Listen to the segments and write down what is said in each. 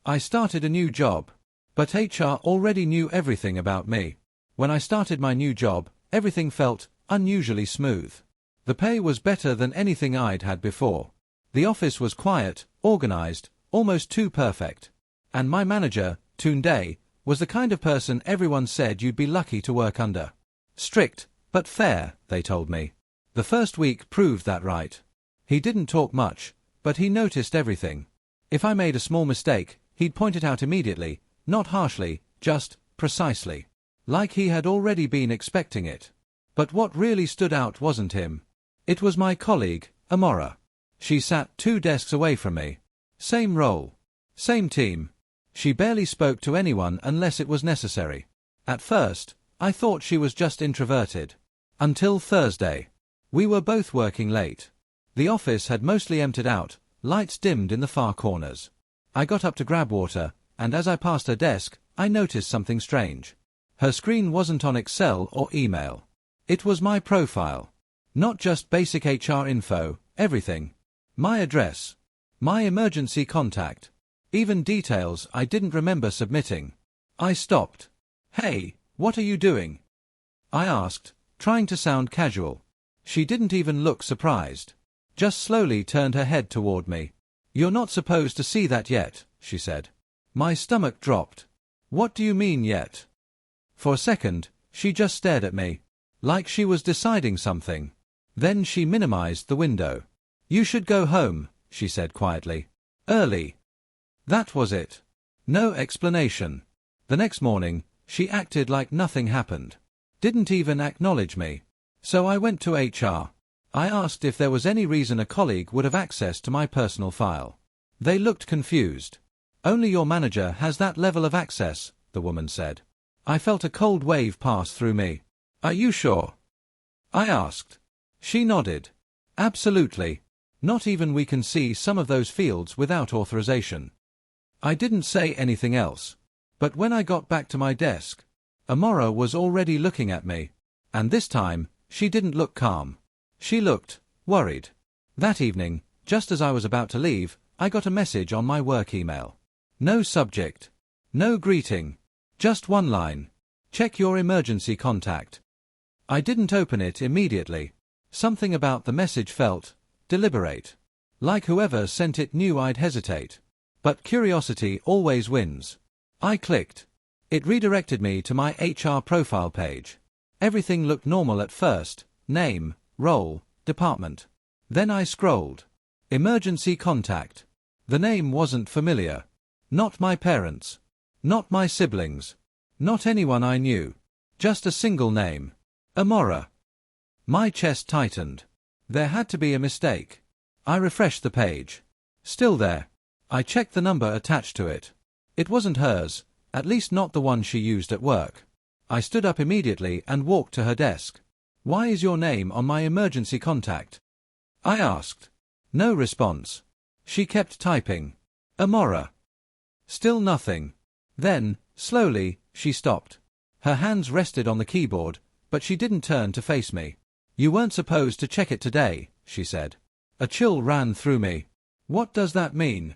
I started a new job. But HR already knew everything about me. When I started my new job, everything felt unusually smooth. The pay was better than anything I'd had before. The office was quiet, organized, almost too perfect. And my manager, Tunde, was the kind of person everyone said you'd be lucky to work under. Strict, but fair, they told me. The first week proved that right. He didn't talk much, but he noticed everything. If I made a small mistake, he'd point it out immediately, not harshly, just precisely. Like he had already been expecting it. But what really stood out wasn't him. It was my colleague, Amora. She sat 2 desks away from me. Same role. Same team. She barely spoke to anyone unless it was necessary. At first, I thought she was just introverted. Until Thursday. We were both working late. The office had mostly emptied out, lights dimmed in the far corners. I got up to grab water, and as I passed her desk, I noticed something strange. Her screen wasn't on Excel or email. It was my profile. Not just basic HR info, everything. My address. My emergency contact. Even details I didn't remember submitting. I stopped. "Hey, what are you doing?" I asked, trying to sound casual. She didn't even look surprised. Just slowly turned her head toward me. "You're not supposed to see that yet," she said. My stomach dropped. "What do you mean yet?" For a second, she just stared at me, like she was deciding something. Then she minimized the window. "You should go home," she said quietly. "Early." That was it. No explanation. The next morning, she acted like nothing happened. Didn't even acknowledge me. So I went to HR. I asked if there was any reason a colleague would have access to my personal file. They looked confused. "Only your manager has that level of access," the woman said. I felt a cold wave pass through me. "Are you sure?" I asked. She nodded. "Absolutely. Not even we can see some of those fields without authorization." I didn't say anything else. But when I got back to my desk, Amora was already looking at me. And this time, she didn't look calm. She looked worried. That evening, just as I was about to leave, I got a message on my work email. No subject. No greeting. Just one line. "Check your emergency contact." I didn't open it immediately. Something about the message felt deliberate. Like whoever sent it knew I'd hesitate. But curiosity always wins. I clicked. It redirected me to my HR profile page. Everything looked normal at first. Name, role, department. Then I scrolled. Emergency contact. The name wasn't familiar. Not my parents. Not my siblings. Not anyone I knew. Just a single name. Amora. My chest tightened. There had to be a mistake. I refreshed the page. Still there. I checked the number attached to it. It wasn't hers, at least not the one she used at work. I stood up immediately and walked to her desk. "Why is your name on my emergency contact?" I asked. No response. She kept typing. "Amora." Still nothing. Then, slowly, she stopped. Her hands rested on the keyboard, but she didn't turn to face me. "You weren't supposed to check it today," she said. A chill ran through me. What does that mean?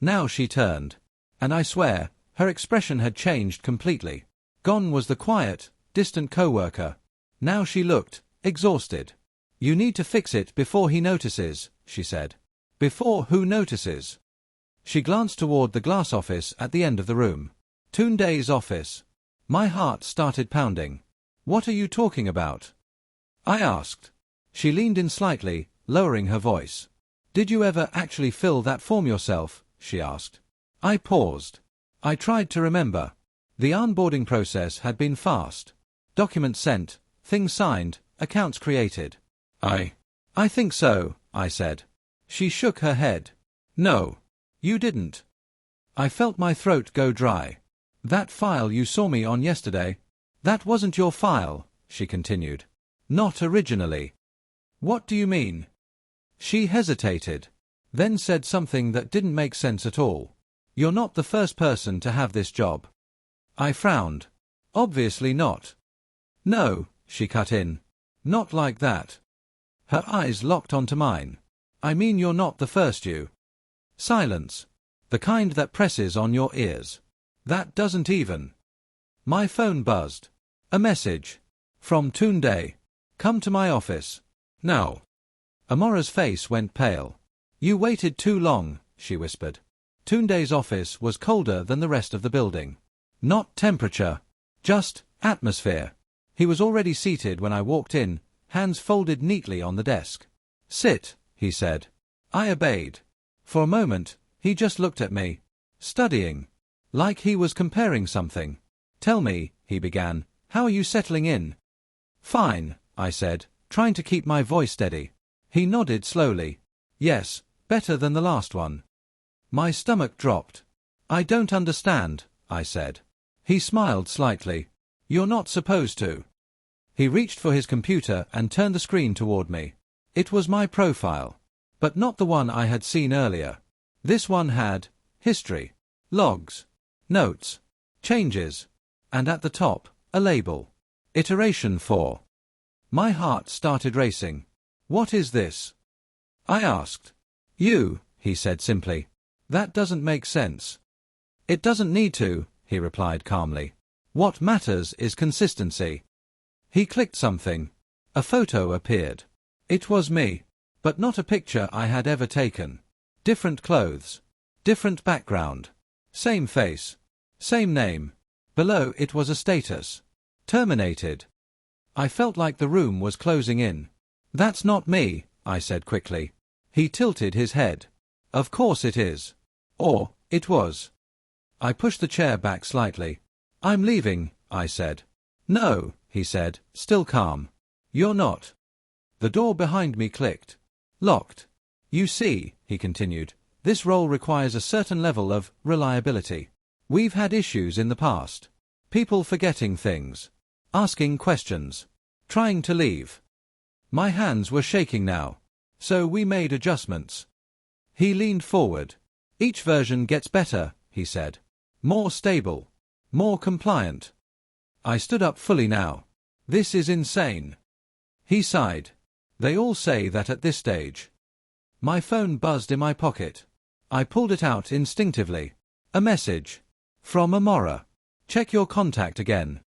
Now she turned. And I swear, her expression had changed completely. Gone was the quiet, distant coworker. Now she looked exhausted. "You need to fix it before he notices," she said. "Before who notices?" She glanced toward the glass office at the end of the room. Tunde's office. My heart started pounding. "What are you talking about?" I asked. She leaned in slightly, lowering her voice. "Did you ever actually fill that form yourself?" she asked. I paused. I tried to remember. The onboarding process had been fast. Documents sent, things signed, accounts created. I think so," I said. She shook her head. "No. You didn't." I felt my throat go dry. "That file you saw me on yesterday, that wasn't your file," she continued. "Not originally." "What do you mean?" She hesitated, then said something that didn't make sense at all. "You're not the first person to have this job." I frowned. "Obviously not." "No," she cut in. "Not like that." Her eyes locked onto mine. "I mean you're not the first you." Silence. The kind that presses on your ears. That doesn't even. My phone buzzed. A message. From Tunde. Come to my office. Now. Amora's face went pale. You waited too long, she whispered. Tunde's office was colder than the rest of the building. Not temperature. Just atmosphere. He was already seated when I walked in, hands folded neatly on the desk. Sit, he said. I obeyed. For a moment, he just looked at me, studying, like he was comparing something. Tell me, he began, how are you settling in? Fine, I said, trying to keep my voice steady. He nodded slowly. Yes, better than the last one. My stomach dropped. I don't understand, I said. He smiled slightly. You're not supposed to. He reached for his computer and turned the screen toward me. It was my profile, but not the one I had seen earlier. This one had history, logs, notes, changes, and at the top, a label. Iteration 4. My heart started racing. What is this? I asked. You, he said simply. That doesn't make sense. It doesn't need to, he replied calmly. What matters is consistency. He clicked something. A photo appeared. It was me, but not a picture I had ever taken. Different clothes. Different background. Same face. Same name. Below it was a status. Terminated. I felt like the room was closing in. That's not me, I said quickly. He tilted his head. Of course it is. Or, it was. I pushed the chair back slightly. I'm leaving, I said. No, he said, still calm. You're not. The door behind me clicked. Locked. You see, he continued, this role requires a certain level of reliability. We've had issues in the past. People forgetting things. Asking questions. Trying to leave. My hands were shaking now. So we made adjustments. He leaned forward. Each version gets better, he said. More stable. More compliant. I stood up fully now. This is insane. He sighed. They all say that at this stage. My phone buzzed in my pocket. I pulled it out instinctively. A message. From Amora. Check your contact again.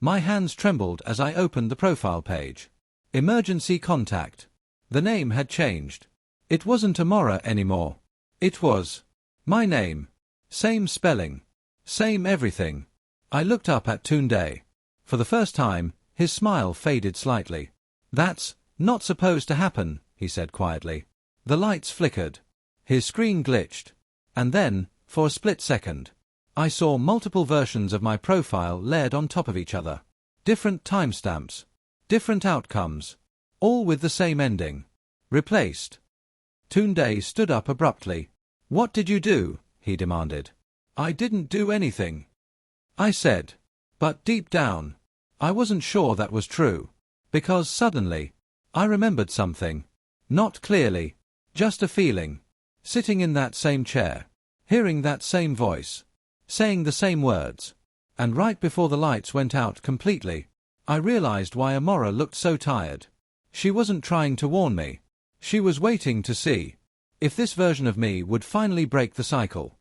My hands trembled as I opened the profile page. Emergency contact. The name had changed. It wasn't Amora anymore. It was my name. Same spelling. Same everything. I looked up at Tunde. For the first time, his smile faded slightly. That's not supposed to happen, he said quietly. The lights flickered. His screen glitched. And then, for a split second, I saw multiple versions of my profile layered on top of each other. Different timestamps. Different outcomes. All with the same ending. Replaced. Tunde stood up abruptly. What did you do? He demanded. I didn't do anything. I said. But deep down, I wasn't sure that was true. Because suddenly, I remembered something. Not clearly. Just a feeling. Sitting in that same chair. Hearing that same voice. Saying the same words. And right before the lights went out completely, I realized why Amora looked so tired. She wasn't trying to warn me. She was waiting to see if this version of me would finally break the cycle.